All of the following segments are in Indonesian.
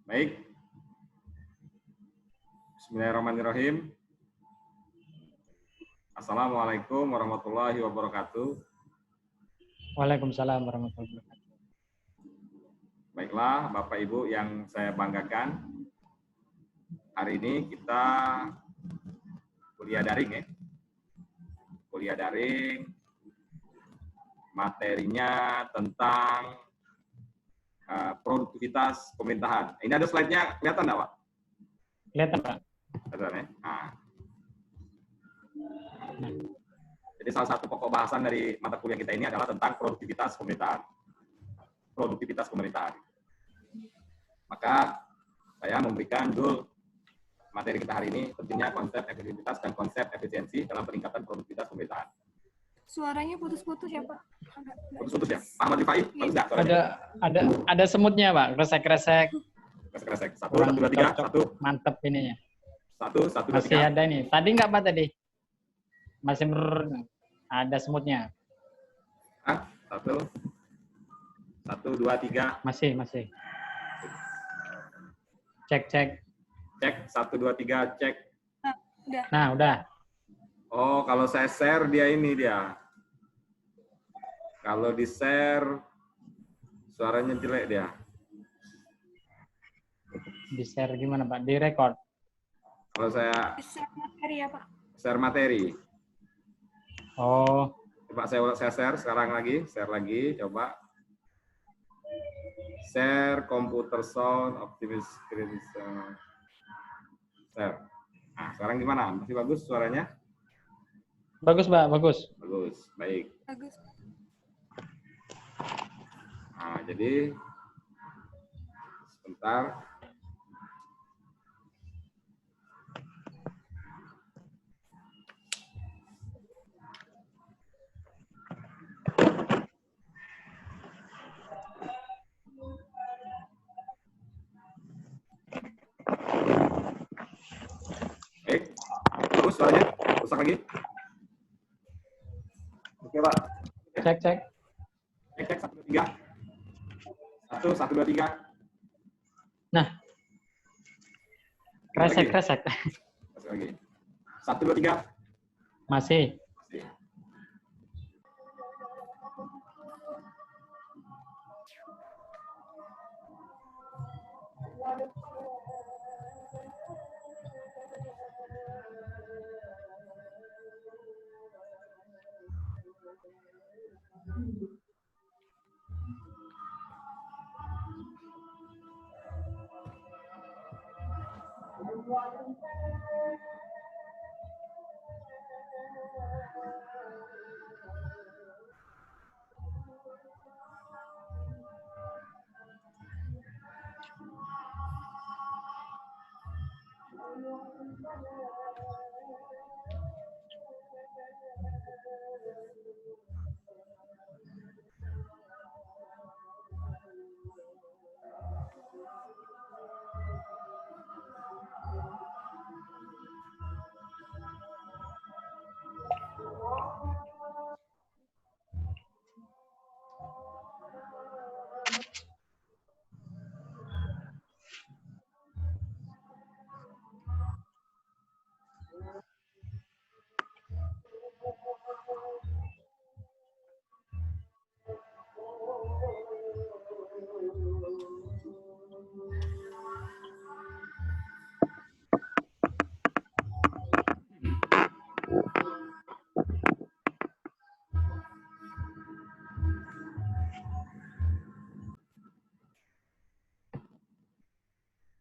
Baik. Bismillahirrahmanirrahim. Assalamualaikum warahmatullahi wabarakatuh. Waalaikumsalam warahmatullahi wabarakatuh. Baiklah, Bapak Ibu yang saya banggakan, hari ini kita kuliah daring ya. Kuliah daring, materinya tentang produktivitas pemerintahan. Ini ada slide-nya, kelihatan nggak, Pak? Kelihatan, Pak. Kelihatan ya? Jadi salah satu pokok bahasan dari mata kuliah kita ini adalah tentang produktivitas pemerintahan. Produktivitas pemerintahan. Maka saya memberikan judul materi kita hari ini tentunya konsep efektivitas dan konsep efisiensi dalam peningkatan produktivitas pemerintahan. Suaranya putus-putus ya, Pak? Putus-putus ya? Pak Ahmad Rifai, bagus nggak suaranya? Ada semutnya, Pak. Kresek-kresek. Kresek-kresek. Satu, dua, tiga. Satu. Mantep ininya. Satu, dua, Masih tiga. ada ini. Tadi nggak, Pak, tadi? Masih ada semutnya. Satu, dua, tiga. Masih. Cek. Cek, 1, 2, 3, cek. Udah. Nah, udah. Oh, kalau saya share dia. Kalau di share, suaranya jelek dia. Di share gimana, Pak? Di record. Kalau saya Share materi ya, Pak? share materi. Oh. Coba saya share sekarang lagi. Share lagi, coba. Share, computer sound, optimis, share. Nah, sekarang gimana? Masih bagus suaranya? Bagus, Pak. Bagus. Bagus, baik. Bagus. Nah, jadi sebentar. Baik, bagus suaranya. Rusak lagi. Oke, Pak. Cek. Cek, 1, 2, 3. 1, 2, 3. Nah. Kresek. Masih lagi. 1, 2, 3. Masih.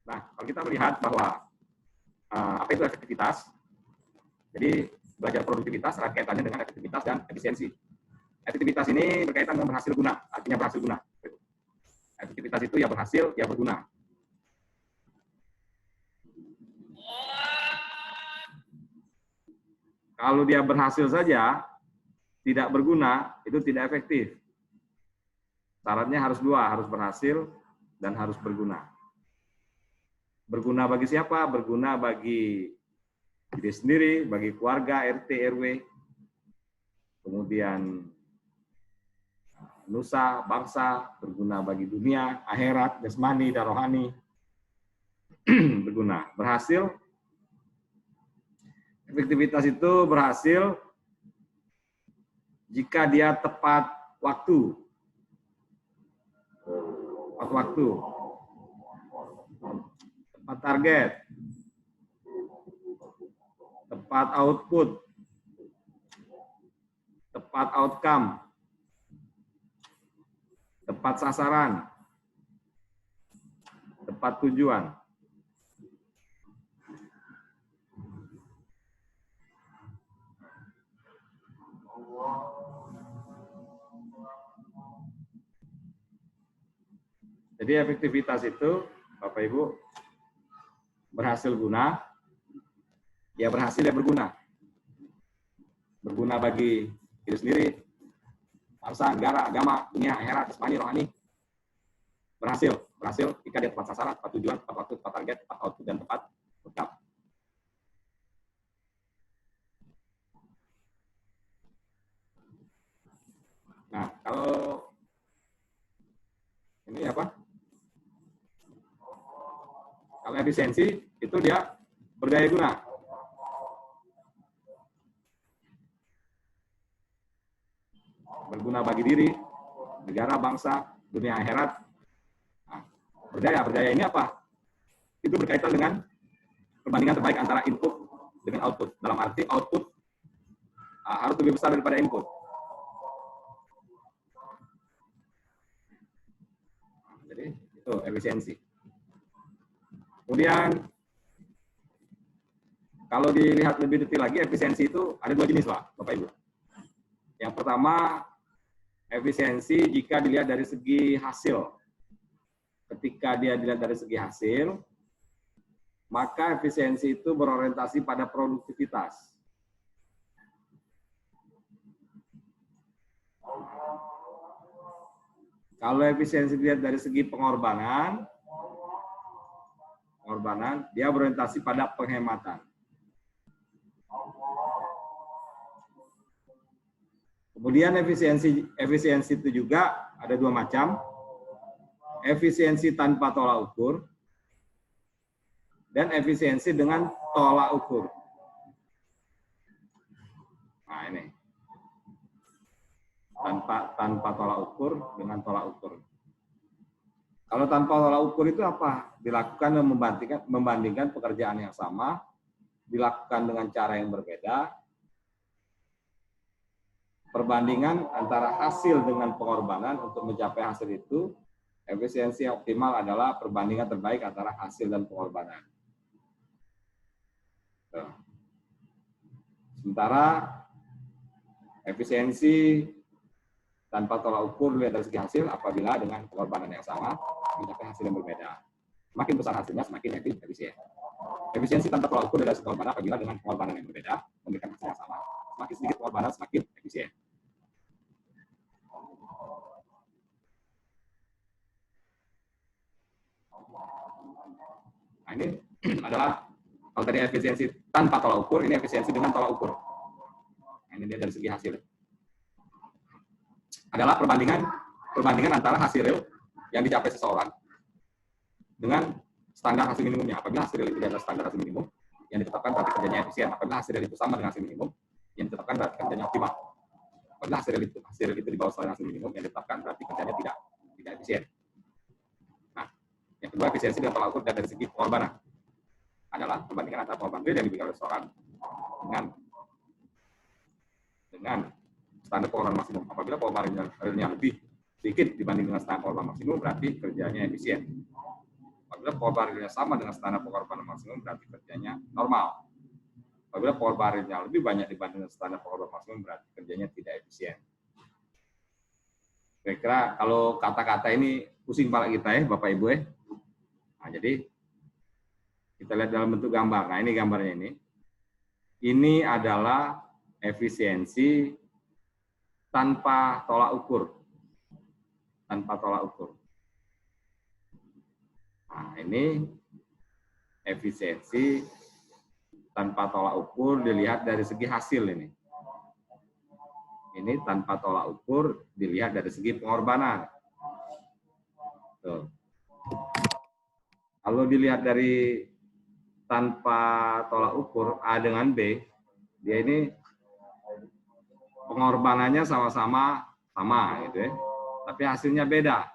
Nah, kalau kita melihat bahwa apa itu efektivitas, jadi belajar produktivitas erat kaitannya dengan efektivitas dan efisiensi. Efektivitas ini berkaitan dengan berhasil guna, artinya berhasil guna. Efektivitas itu ya berhasil, ya berguna. Kalau dia berhasil saja, tidak berguna, itu tidak efektif. Syaratnya harus dua, harus berhasil dan harus berguna. Berguna bagi siapa? Berguna bagi diri sendiri, bagi keluarga, RT, RW, kemudian nusa, bangsa, berguna bagi dunia, akhirat, jasmani, dan rohani. berguna. Berhasil, efektivitas itu berhasil jika dia tepat waktu. Tepat waktu. Tepat target. Tepat output. Tepat outcome. Tepat sasaran. Tepat tujuan. Jadi efektivitas itu, Bapak Ibu, berhasil guna, ya berhasil ya berguna. Berguna bagi diri sendiri, bangsa, negara, agama, dunia, akhirat, jasmani, rohani. Berhasil jika dia tepat sasaran, tepat tujuan, tepat waktu, tepat target, tepat output, dan tepat outcome. Nah, kalau ini apa? Kalau efisiensi itu dia berdaya guna. Berguna bagi diri, negara, bangsa, dunia akhirat. Nah, berdaya ini apa? Itu berkaitan dengan perbandingan terbaik antara input dengan output. Dalam arti output harus lebih besar daripada input. Jadi itu efisiensi. Kemudian kalau dilihat lebih detail lagi, efisiensi itu ada dua jenis, Pak, Bapak Ibu. Yang pertama, efisiensi jika dilihat dari segi hasil. Ketika dia dilihat dari segi hasil, maka efisiensi itu berorientasi pada produktivitas. Kalau efisiensi dilihat dari segi pengorbanan, dia berorientasi pada penghematan. Kemudian efisiensi itu juga ada dua macam. Efisiensi tanpa tolak ukur dan efisiensi dengan tolak ukur. Nah, ini. Tanpa tolak ukur dengan tolak ukur. Kalau tanpa tolak ukur itu apa? Dilakukan dan membandingkan pekerjaan yang sama, dilakukan dengan cara yang berbeda. Perbandingan antara hasil dengan pengorbanan untuk mencapai hasil itu, efisiensi yang optimal adalah perbandingan terbaik antara hasil dan pengorbanan. Sementara efisiensi tanpa tolak ukur dari segi hasil apabila dengan pengorbanan yang sama mencapai hasil yang berbeda. Semakin besar hasilnya, semakin efisien. Efisiensi tanpa tolak ukur dari segi pengorbanan apabila dengan pengorbanan yang berbeda memberikan hasil yang sama. Semakin sedikit pengorbanan, semakin efisien. Nah, ini adalah kalau tadi efisiensi tanpa tolak ukur, ini efisiensi dengan tolak ukur. Nah, ini dia dari segi hasil. Adalah perbandingan antara hasil real yang dicapai seseorang dengan standar hasil minimumnya. Apabila hasil real itu adalah standar hasil minimum yang ditetapkan berarti kerjanya efisien. Apabila hasil real itu sama dengan hasil minimum yang ditetapkan berarti kerjanya optimal. Apabila hasil real itu di bawah standar hasil minimum yang ditetapkan berarti kerjanya tidak efisien. Nah, yang kedua efisiensi dengan tolak ukur dari segi pengorbanan adalah perbandingan antara pengorbanan real yang diberikan oleh seseorang dengan standar pengorbanan maksimum. Apabila pengorbanan realnya lebih sedikit dibanding dengan standar pengorbanan maksimum, berarti kerjanya efisien. Apabila pengorbanan realnya sama dengan standar pengorbanan maksimum, berarti kerjanya normal. Apabila pengorbanan realnya lebih banyak dibanding dengan standar pengorbanan maksimum, berarti kerjanya tidak efisien. Kira-kira kalau kata-kata ini pusing kepala kita ya, Bapak Ibu ya. Nah, jadi kita lihat dalam bentuk gambar. Nah, ini gambarnya ini. Ini adalah efisiensi tanpa tolak ukur. Tanpa tolak ukur. Nah, ini efisiensi tanpa tolak ukur dilihat dari segi hasil ini. Ini tanpa tolak ukur dilihat dari segi pengorbanan. Tuh. Kalau dilihat dari tanpa tolak ukur A dengan B, dia ini pengorbanannya sama-sama sama gitu ya. Tapi hasilnya beda.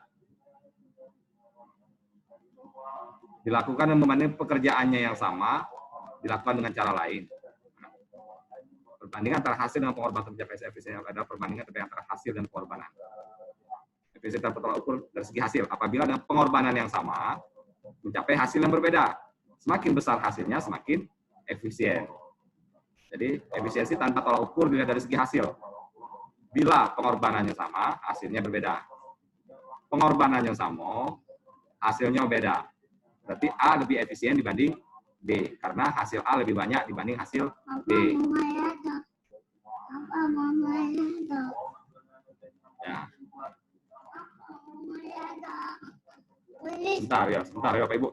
Dilakukan membanding pekerjaannya yang sama, dilakukan dengan cara lain. Perbandingan antara hasil dengan pengorbanan tercapai efisiensi adalah perbandingan antara hasil dan pengorbanan. Efisiensi tanpa tolak ukur dari segi hasil. Apabila dengan pengorbanan yang sama, mencapai hasil yang berbeda. Semakin besar hasilnya, semakin efisien. Jadi, efisiensi tanpa tolak ukur dilihat dari segi hasil. Bila pengorbanannya sama, hasilnya berbeda. Pengorbanannya sama, hasilnya beda. Berarti A lebih efisien dibanding B. Karena hasil A lebih banyak dibanding hasil B. Ya. Sebentar ya Bapak Ibu.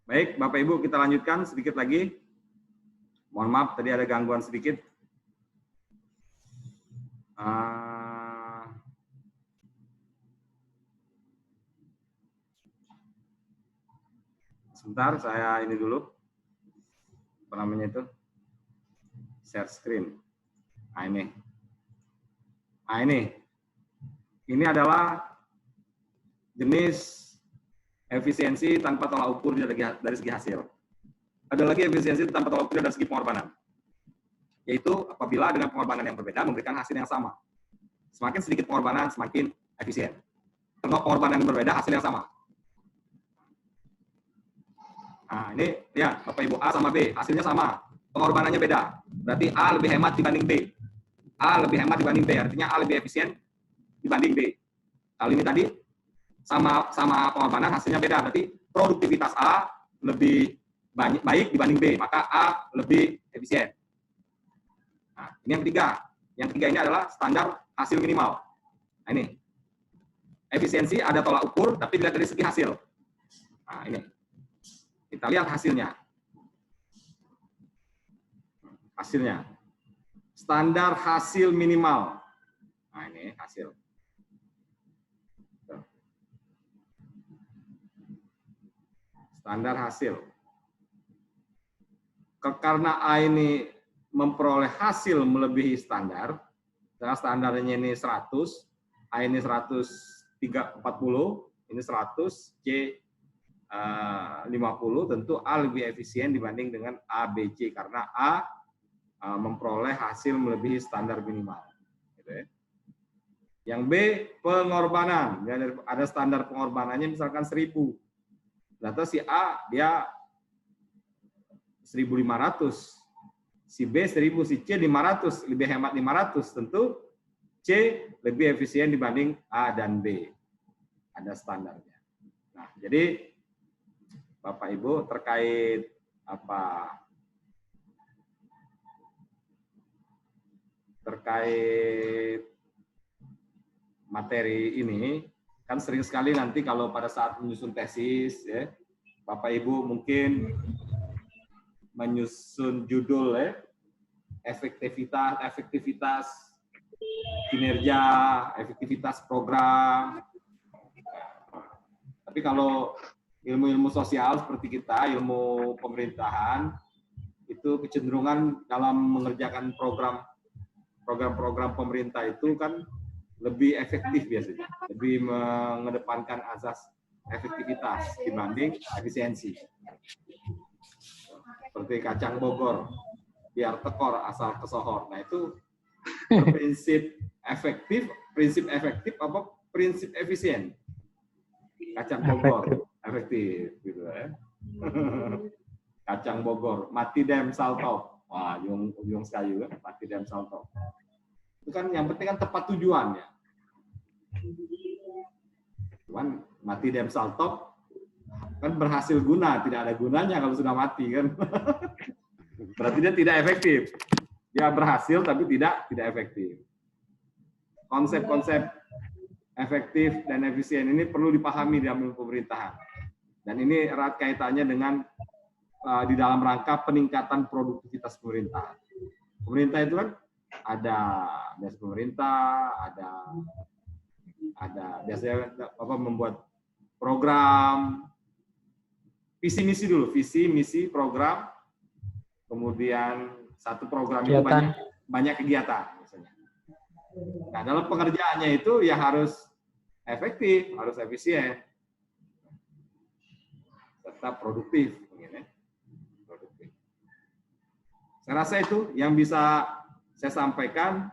Baik, Bapak Ibu, kita lanjutkan sedikit lagi. Mohon maaf, tadi ada gangguan sedikit. Sebentar, saya ini dulu. Apa namanya itu? Share screen. Nah, ini. Nah, ini. Ini adalah jenis efisiensi tanpa tolak ukur dari segi hasil. Ada lagi efisiensi tanpa tolak ukur dari segi pengorbanan. Yaitu apabila dengan pengorbanan yang berbeda memberikan hasil yang sama. Semakin sedikit pengorbanan, semakin efisien. Kalau pengorbanan yang berbeda, hasil yang sama. Nah, ini ya Bapak Ibu, A sama B, hasilnya sama. Pengorbanannya beda. Berarti A lebih hemat dibanding B. A lebih hemat dibanding B, artinya A lebih efisien dibanding B. Kalau ini tadi sama pengorbanan hasilnya beda, berarti produktivitas A lebih baik dibanding B, maka A lebih efisien. Nah, ini yang ketiga. Yang ketiga ini adalah standar hasil minimal. Nah, ini. Efisiensi ada tolak ukur, tapi dilihat dari segi hasil. Nah, ini. Kita lihat hasilnya. Hasilnya. Standar hasil minimal. Nah, ini hasil. Standar hasil. Karena A ini memperoleh hasil melebihi standar, standarnya ini 100, A ini 130, 40, ini 100, C 50, tentu A lebih efisien dibanding dengan A, B, C, karena A memperoleh hasil melebihi standar minimal. Gitu ya. Yang B, pengorbanan. Ada standar pengorbanannya misalkan 1000. Ternyata si A dia 1.500, si B 1.000, si C 500, lebih hemat 500. Tentu C lebih efisien dibanding A dan B. Ada standarnya. Nah, jadi Bapak Ibu terkait terkait materi ini, kan sering sekali nanti kalau pada saat menyusun tesis, ya, Bapak Ibu mungkin menyusun judul, ya, efektivitas kinerja, efektivitas program. Tapi kalau ilmu-ilmu sosial seperti kita, ilmu pemerintahan, itu kecenderungan dalam mengerjakan program-program pemerintah itu kan lebih efektif biasanya, lebih mengedepankan azas efektivitas dibanding efisiensi. Seperti kacang Bogor, biar tekor asal kesohor. Nah itu prinsip efektif apa prinsip efisien? Kacang Bogor efektif gitu ya. Kacang Bogor, mati dem salto. Wah, ujung sekali kan, mati dem salto. Itu kan yang penting kan tepat tujuan ya. Cuman mati dem salto kan berhasil guna, tidak ada gunanya kalau sudah mati kan. Berarti dia tidak efektif. Dia berhasil tapi tidak efektif. Konsep-konsep efektif dan efisien ini perlu dipahami dalam pemerintahan. Dan ini erat kaitannya dengan di dalam rangka peningkatan produktivitas pemerintah. Pemerintah itu kan ada biasa pemerintah, ada biasanya membuat program, visi misi dulu, visi misi program, kemudian satu program itu banyak kegiatan misalnya. Nah, dalam pengerjaannya itu ya harus efektif, harus efisien, tetap produktif. Saya rasa itu yang bisa saya sampaikan.